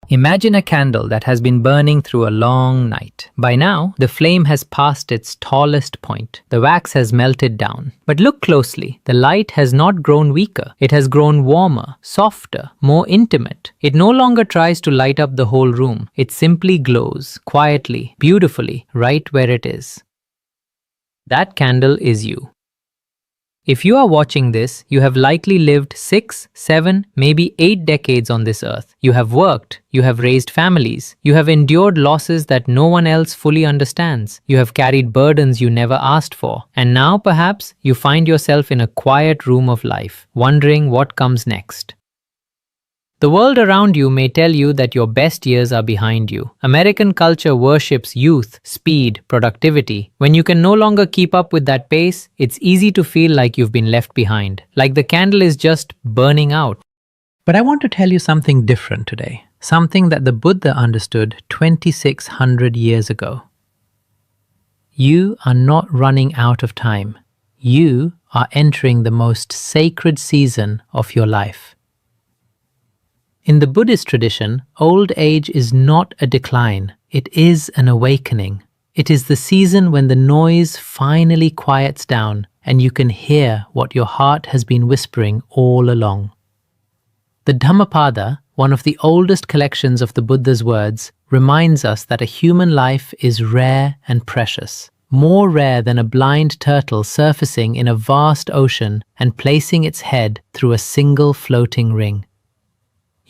Imagine a candle that has been burning through a long night. By now, the flame has passed its tallest point. The wax has melted down. But look closely. The light has not grown weaker. It has grown warmer, softer, more intimate. It no longer tries to light up the whole room. It simply glows, quietly, beautifully, right where it is. That candle is you. If you are watching this, you have likely lived 6, 7, maybe 8 decades on this earth. You have worked, you have raised families, you have endured losses that no one else fully understands. You have carried burdens you never asked for. And now perhaps you find yourself in a quiet room of life, wondering what comes next. The world around you may tell you that your best years are behind you. American culture worships youth, speed, productivity. When you can no longer keep up with that pace, it's easy to feel like you've been left behind, like the candle is just burning out. But I want to tell you something different today, something that the Buddha understood 2600 years ago. You are not running out of time. You are entering the most sacred season of your life. In the Buddhist tradition, old age is not a decline, it is an awakening. It is the season when the noise finally quiets down and you can hear what your heart has been whispering all along. The Dhammapada, one of the oldest collections of the Buddha's words, reminds us that a human life is rare and precious, more rare than a blind turtle surfacing in a vast ocean and placing its head through a single floating ring.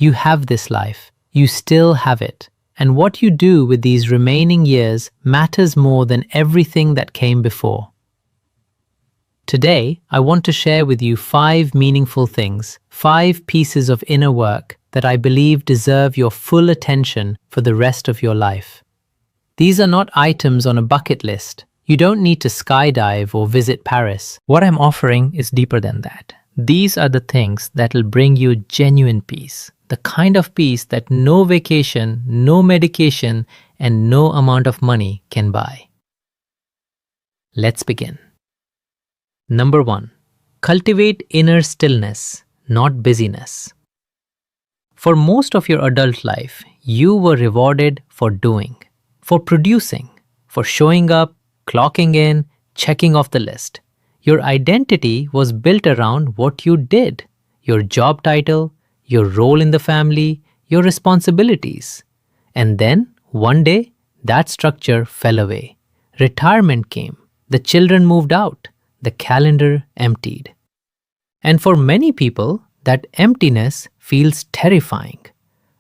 You have this life, you still have it, and what you do with these remaining years matters more than everything that came before. Today, I want to share with you 5 meaningful things, 5 pieces of inner work that I believe deserve your full attention for the rest of your life. These are not items on a bucket list. You don't need to skydive or visit Paris. What I'm offering is deeper than that. These are the things that will bring you genuine peace. The kind of peace that no vacation, no medication, and no amount of money can buy. Let's begin. Number 1. Cultivate inner stillness, not busyness. For most of your adult life, you were rewarded for doing, for producing, for showing up, clocking in, checking off the list. Your identity was built around what you did, your job title, your role in the family, your responsibilities. And then, one day, that structure fell away. Retirement came. The children moved out. The calendar emptied. And for many people, that emptiness feels terrifying.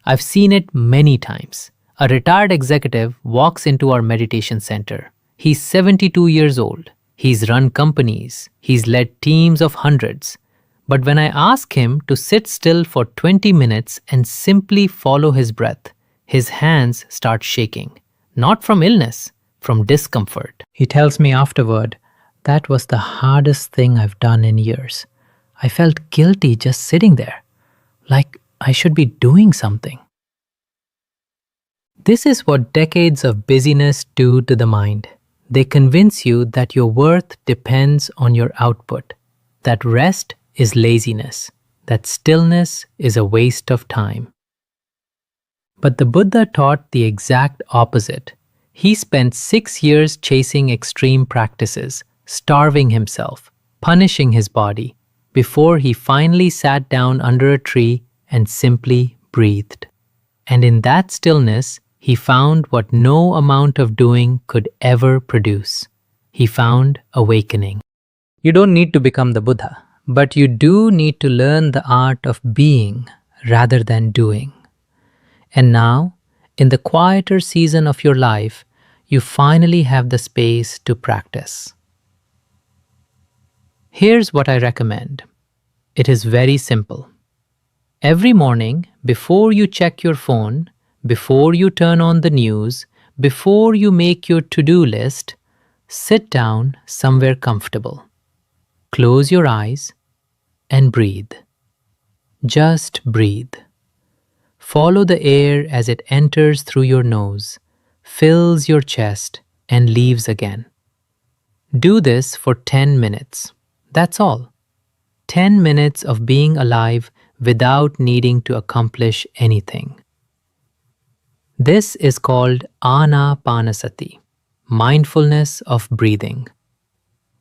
I've seen it many times. A retired executive walks into our meditation center. He's 72 years old. He's run companies. He's led teams of hundreds. But when I ask him to sit still for 20 minutes and simply follow his breath, his hands start shaking. Not from illness, from discomfort. He tells me afterward, "That was the hardest thing I've done in years. I felt guilty just sitting there, like I should be doing something." This is what decades of busyness do to the mind. They convince you that your worth depends on your output, that rest is laziness, that stillness is a waste of time. But the Buddha taught the exact opposite. He spent 6 years chasing extreme practices, starving himself, punishing his body, before he finally sat down under a tree and simply breathed. And in that stillness, he found what no amount of doing could ever produce. He found awakening. You don't need to become the Buddha, but you do need to learn the art of being rather than doing. And now, in the quieter season of your life, you finally have the space to practice. Here's what I recommend. It is very simple. Every morning, before you check your phone, before you turn on the news, before you make your to-do list, sit down somewhere comfortable. Close your eyes and breathe. Just breathe. Follow the air as it enters through your nose, fills your chest, and leaves again. Do this for 10 minutes. That's all. 10 minutes of being alive without needing to accomplish anything. This is called Anapanasati, mindfulness of breathing.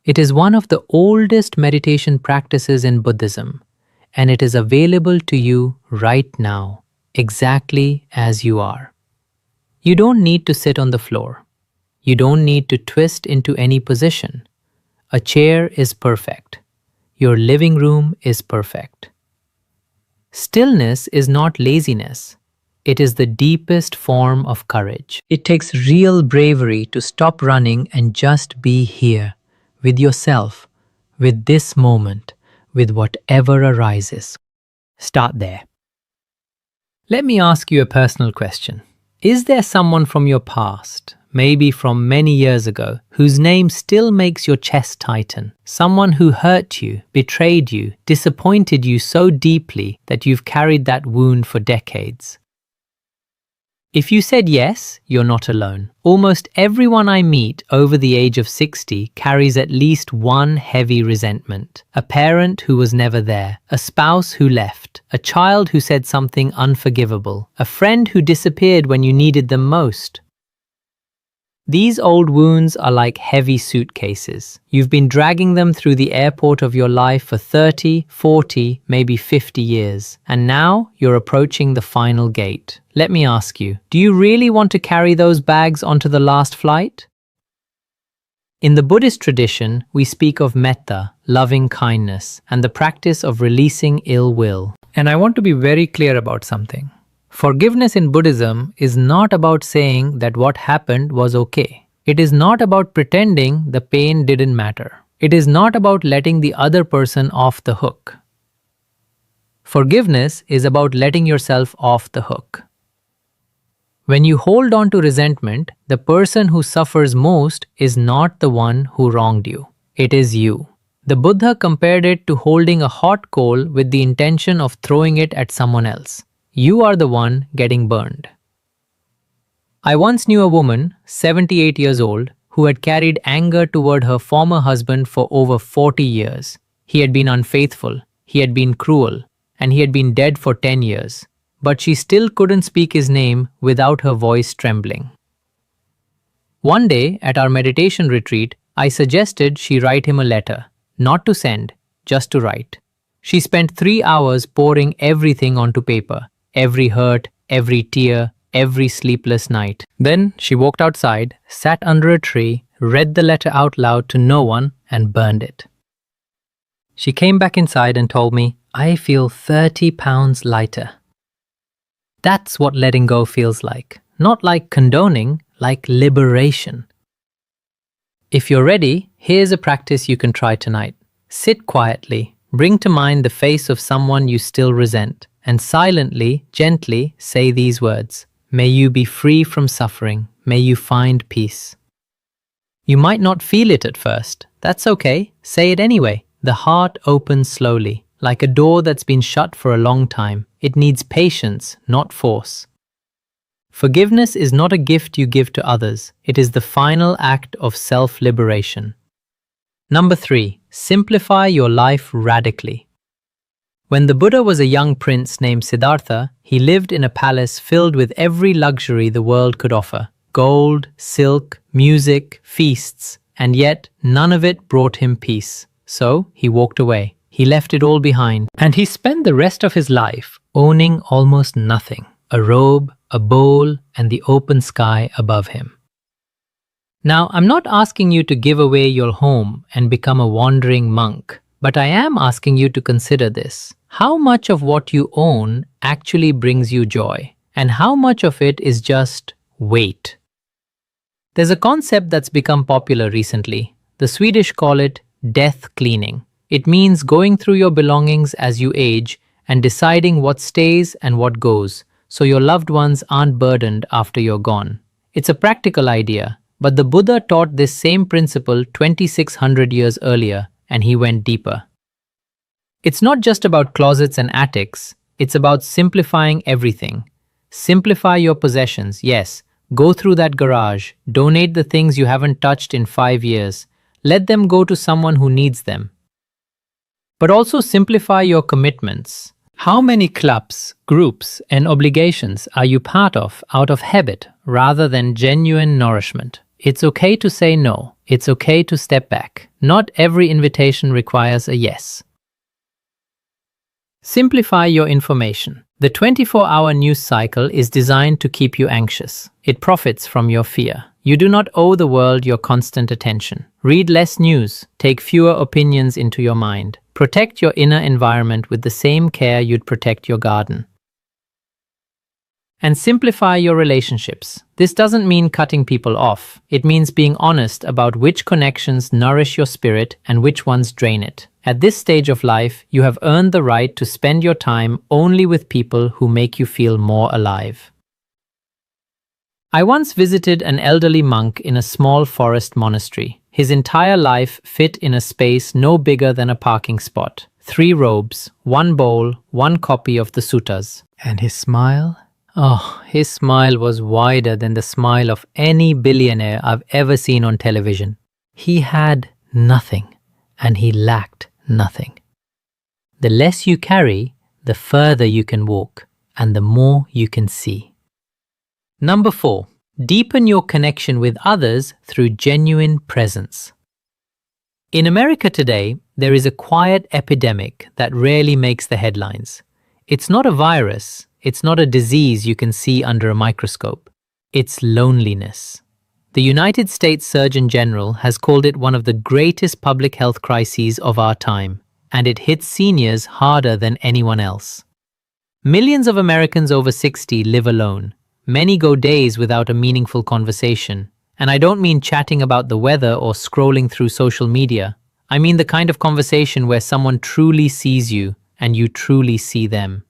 It is one of the oldest meditation practices in Buddhism, and it is available to you right now, exactly as you are. You don't need to sit on the floor. You don't need to twist into any position. A chair is perfect. Your living room is perfect. Stillness is not laziness. It is the deepest form of courage. It takes real bravery to stop running and just be here, with yourself, with this moment, with whatever arises. Start there. Let me ask you a personal question. Is there someone from your past, maybe from many years ago, whose name still makes your chest tighten? Someone who hurt you, betrayed you, disappointed you so deeply that you've carried that wound for decades? If you said yes, you're not alone. Almost everyone I meet over the age of 60 carries at least one heavy resentment. A parent who was never there, a spouse who left, a child who said something unforgivable, a friend who disappeared when you needed them most. These old wounds are like heavy suitcases. You've been dragging them through the airport of your life for 30, 40, maybe 50 years, and now you're approaching the final gate. Let me ask you, do you really want to carry those bags onto the last flight? In the Buddhist tradition, we speak of metta, loving kindness, and the practice of releasing ill will. And I want to be very clear about something. Forgiveness in Buddhism is not about saying that what happened was okay. It is not about pretending the pain didn't matter. It is not about letting the other person off the hook. Forgiveness is about letting yourself off the hook. When you hold on to resentment, the person who suffers most is not the one who wronged you. It is you. The Buddha compared it to holding a hot coal with the intention of throwing it at someone else. You are the one getting burned. I once knew a woman, 78 years old, who had carried anger toward her former husband for over 40 years. He had been unfaithful, he had been cruel, and he had been dead for 10 years. But she still couldn't speak his name without her voice trembling. One day, at our meditation retreat, I suggested she write him a letter, not to send, just to write. She spent 3 hours pouring everything onto paper. Every hurt, every tear, every sleepless night. Then she walked outside, sat under a tree, read the letter out loud to no one, and burned it. She came back inside and told me, "I feel 30 pounds lighter." That's what letting go feels like. Not like condoning, like liberation. If you're ready, here's a practice you can try tonight. Sit quietly, bring to mind the face of someone you still resent, and silently, gently say these words. May you be free from suffering. May you find peace. You might not feel it at first. That's okay. Say it anyway. The heart opens slowly, like a door that's been shut for a long time. It needs patience, not force. Forgiveness is not a gift you give to others. It is the final act of self-liberation. Number 3, simplify your life radically. When the Buddha was a young prince named Siddhartha, he lived in a palace filled with every luxury the world could offer. Gold, silk, music, feasts, and yet none of it brought him peace. So he walked away. He left it all behind, and he spent the rest of his life owning almost nothing. A robe, a bowl, and the open sky above him. Now, I'm not asking you to give away your home and become a wandering monk, but I am asking you to consider this. How much of what you own actually brings you joy, and how much of it is just weight? There's a concept that's become popular recently. The Swedish call it death cleaning. It means going through your belongings as you age and deciding what stays and what goes, so your loved ones aren't burdened after you're gone. It's a practical idea, but the Buddha taught this same principle 2600 years earlier, and he went deeper. It's not just about closets and attics, it's about simplifying everything. Simplify your possessions, yes. Go through that garage, donate the things you haven't touched in 5 years. Let them go to someone who needs them. But also simplify your commitments. How many clubs, groups, and obligations are you part of out of habit rather than genuine nourishment? It's okay to say no. It's okay to step back. Not every invitation requires a yes. Simplify your information. The 24-hour news cycle is designed to keep you anxious. It profits from your fear. You do not owe the world your constant attention. Read less news. Take fewer opinions into your mind. Protect your inner environment with the same care you'd protect your garden. And simplify your relationships. This doesn't mean cutting people off. It means being honest about which connections nourish your spirit and which ones drain it. At this stage of life, you have earned the right to spend your time only with people who make you feel more alive. I once visited an elderly monk in a small forest monastery. His entire life fit in a space no bigger than a parking spot. 3 robes, 1 bowl, 1 copy of the suttas. And his smile? Oh, his smile was wider than the smile of any billionaire I've ever seen on television. He had nothing, and he lacked nothing. The less you carry, the further you can walk, and the more you can see. Number 4, deepen your connection with others through genuine presence. In America today, there is a quiet epidemic that rarely makes the headlines. It's not a virus, it's not a disease you can see under a microscope. It's loneliness. The United States Surgeon General has called it one of the greatest public health crises of our time, and it hits seniors harder than anyone else. Millions of Americans over 60 live alone. Many go days without a meaningful conversation. And I don't mean chatting about the weather or scrolling through social media. I mean the kind of conversation where someone truly sees you and you truly see them.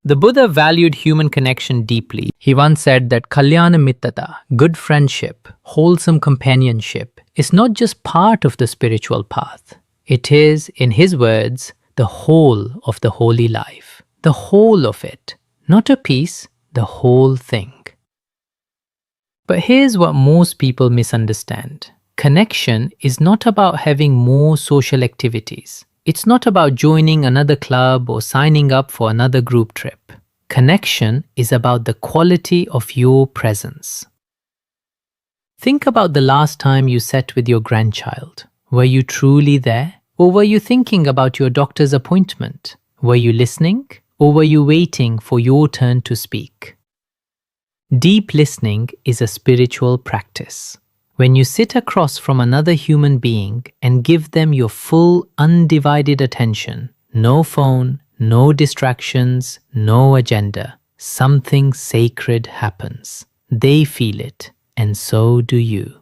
The Buddha valued human connection deeply. He once said that Kalyana Mittata, good friendship, wholesome companionship, is not just part of the spiritual path. It is, in his words, the whole of the holy life. The whole of it, not a piece, the whole thing. But here's what most people misunderstand. Connection is not about having more social activities. It's not about joining another club or signing up for another group trip. Connection is about the quality of your presence. Think about the last time you sat with your grandchild. Were you truly there? Or were you thinking about your doctor's appointment? Were you listening? Or were you waiting for your turn to speak? Deep listening is a spiritual practice. When you sit across from another human being and give them your full, undivided attention, no phone, no distractions, no agenda, something sacred happens. They feel it, and so do you.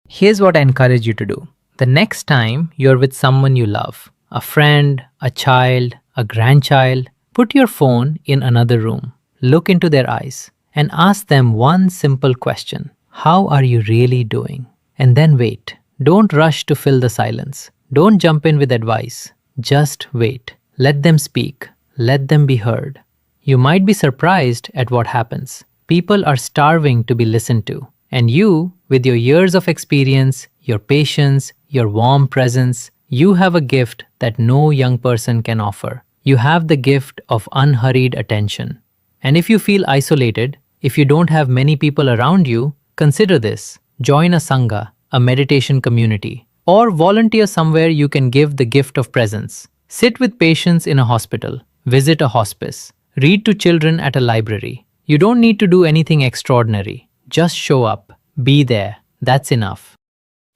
Here's what I encourage you to do. The next time you're with someone you love, a friend, a child, a grandchild, put your phone in another room, look into their eyes, and ask them one simple question. How are you really doing? And then wait. Don't rush to fill the silence. Don't jump in with advice. Just wait. Let them speak. Let them be heard. You might be surprised at what happens. People are starving to be listened to. And you, with your years of experience, your patience, your warm presence, you have a gift that no young person can offer. You have the gift of unhurried attention. And if you feel isolated, if you don't have many people around you, consider this. Join a sangha, a meditation community, or volunteer somewhere you can give the gift of presence. Sit with patients in a hospital, visit a hospice, read to children at a library. You don't need to do anything extraordinary. Just show up, be there. That's enough.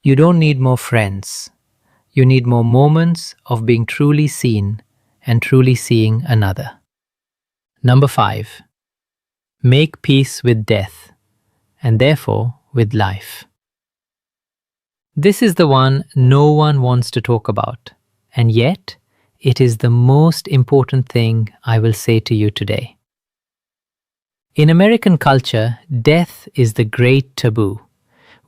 You don't need more friends. You need more moments of being truly seen and truly seeing another. Number 5. Make peace with death, and therefore with life. This is the one no one wants to talk about, and yet it is the most important thing I will say to you today. In American culture, death is the great taboo.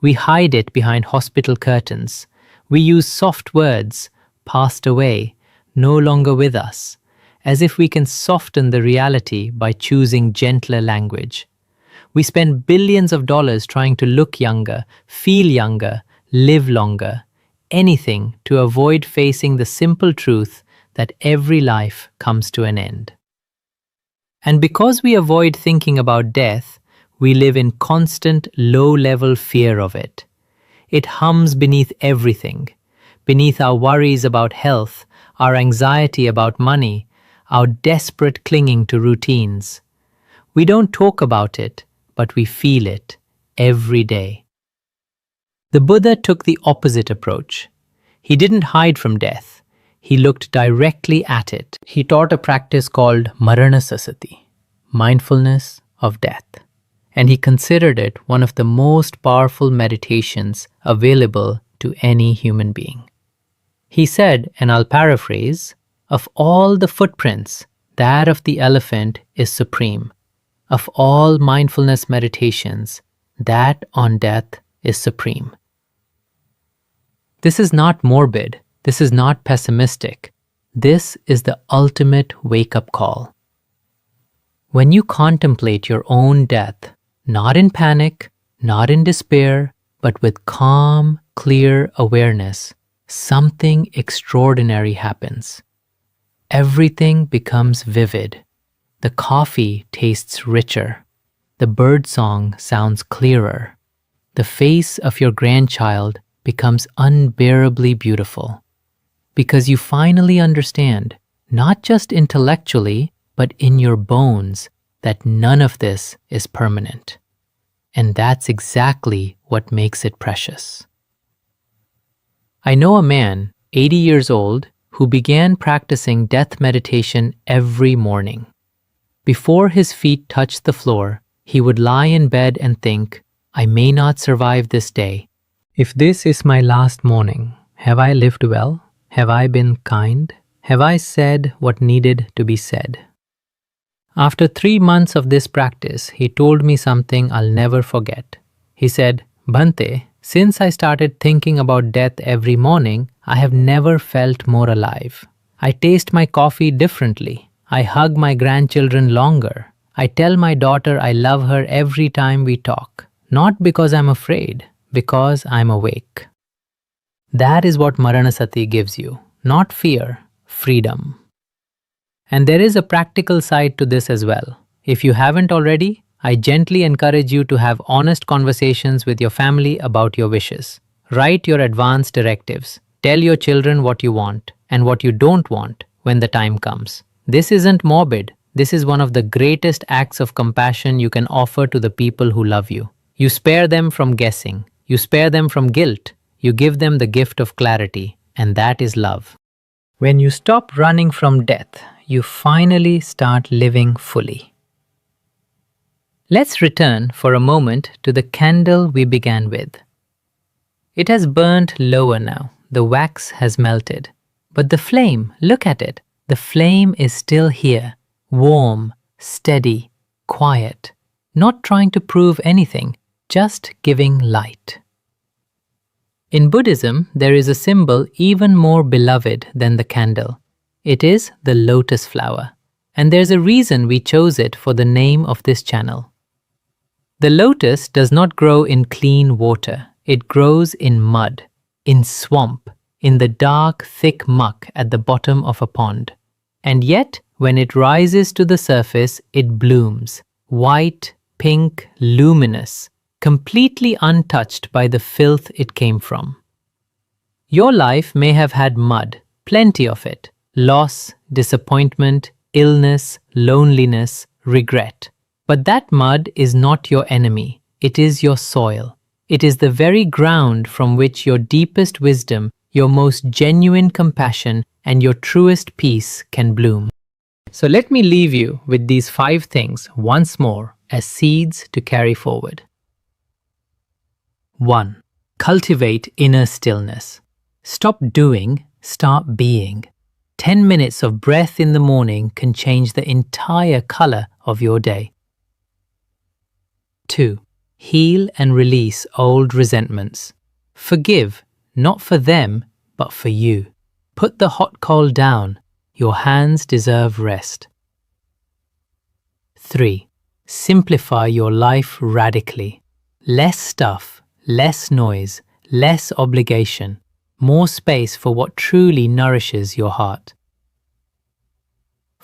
We hide it behind hospital curtains. We use soft words, passed away, no longer with us, as if we can soften the reality by choosing gentler language. We spend billions of dollars trying to look younger, feel younger, live longer, anything to avoid facing the simple truth that every life comes to an end. And because we avoid thinking about death, we live in constant low-level fear of it. It hums beneath everything, beneath our worries about health, our anxiety about money, our desperate clinging to routines. We don't talk about it, but we feel it every day. The Buddha took the opposite approach. He didn't hide from death. He looked directly at it. He taught a practice called Maranasasati, mindfulness of death. And he considered it one of the most powerful meditations available to any human being. He said, and I'll paraphrase, "Of all the footprints, that of the elephant is supreme. Of all mindfulness meditations, that on death is supreme." This is not morbid. This is not pessimistic. This is the ultimate wake-up call. When you contemplate your own death, not in panic, not in despair, but with calm, clear awareness, something extraordinary happens. Everything becomes vivid. The coffee tastes richer. The birdsong sounds clearer. The face of your grandchild becomes unbearably beautiful. Because you finally understand, not just intellectually, but in your bones, that none of this is permanent. And that's exactly what makes it precious. I know a man, 80 years old, who began practicing death meditation every morning. Before his feet touched the floor, he would lie in bed and think, "I may not survive this day. If this is my last morning, have I lived well? Have I been kind? Have I said what needed to be said?" After 3 months of this practice, he told me something I'll never forget. He said, "Bhante, since I started thinking about death every morning, I have never felt more alive. I taste my coffee differently. I hug my grandchildren longer. I tell my daughter I love her every time we talk. Not because I'm afraid, because I'm awake." That is what Maranasati gives you. Not fear, freedom. And there is a practical side to this as well. If you haven't already, I gently encourage you to have honest conversations with your family about your wishes. Write your advance directives. Tell your children what you want and what you don't want when the time comes. This isn't morbid. This is one of the greatest acts of compassion you can offer to the people who love you. You spare them from guessing. You spare them from guilt. You give them the gift of clarity, and that is love. When you stop running from death, you finally start living fully. Let's return for a moment to the candle we began with. It has burnt lower now. The wax has melted. But the flame, look at it. The flame is still here, warm, steady, quiet, not trying to prove anything, just giving light. In Buddhism, there is a symbol even more beloved than the candle. It is the lotus flower, and there's a reason we chose it for the name of this channel. The lotus does not grow in clean water. It grows in mud, in swamp, in the dark, thick muck at the bottom of a pond. And yet, when it rises to the surface, it blooms, white, pink, luminous, completely untouched by the filth it came from. Your life may have had mud, plenty of it, loss, disappointment, illness, loneliness, regret. But that mud is not your enemy. It is your soil. It is the very ground from which your deepest wisdom, your most genuine compassion, and your truest peace can bloom. So let me leave you with these 5 things once more as seeds to carry forward. 1. Cultivate inner stillness. Stop doing, start being. 10 minutes of breath in the morning can change the entire color of your day. 2. Heal and release old resentments. Forgive, not for them, but for you. Put the hot coal down. Your hands deserve rest. 3. Simplify your life radically. Less stuff, less noise, less obligation, more space for what truly nourishes your heart.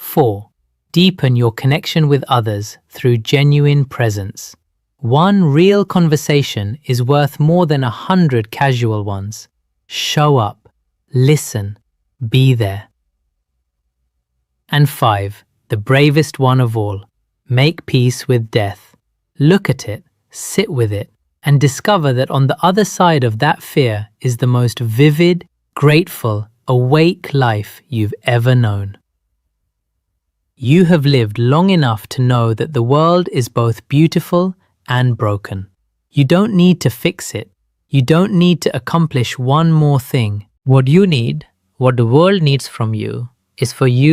4. Deepen your connection with others through genuine presence. One real conversation is worth more than 100 casual ones. Show up, listen, be there. And 5. The bravest one of all. Make peace with death. Look at it, sit with it, and discover that on the other side of that fear is the most vivid, grateful, awake life you've ever known. You have lived long enough to know that the world is both beautiful and broken. You don't need to fix it. You don't need to accomplish one more thing. What you need, what the world needs from you, is for you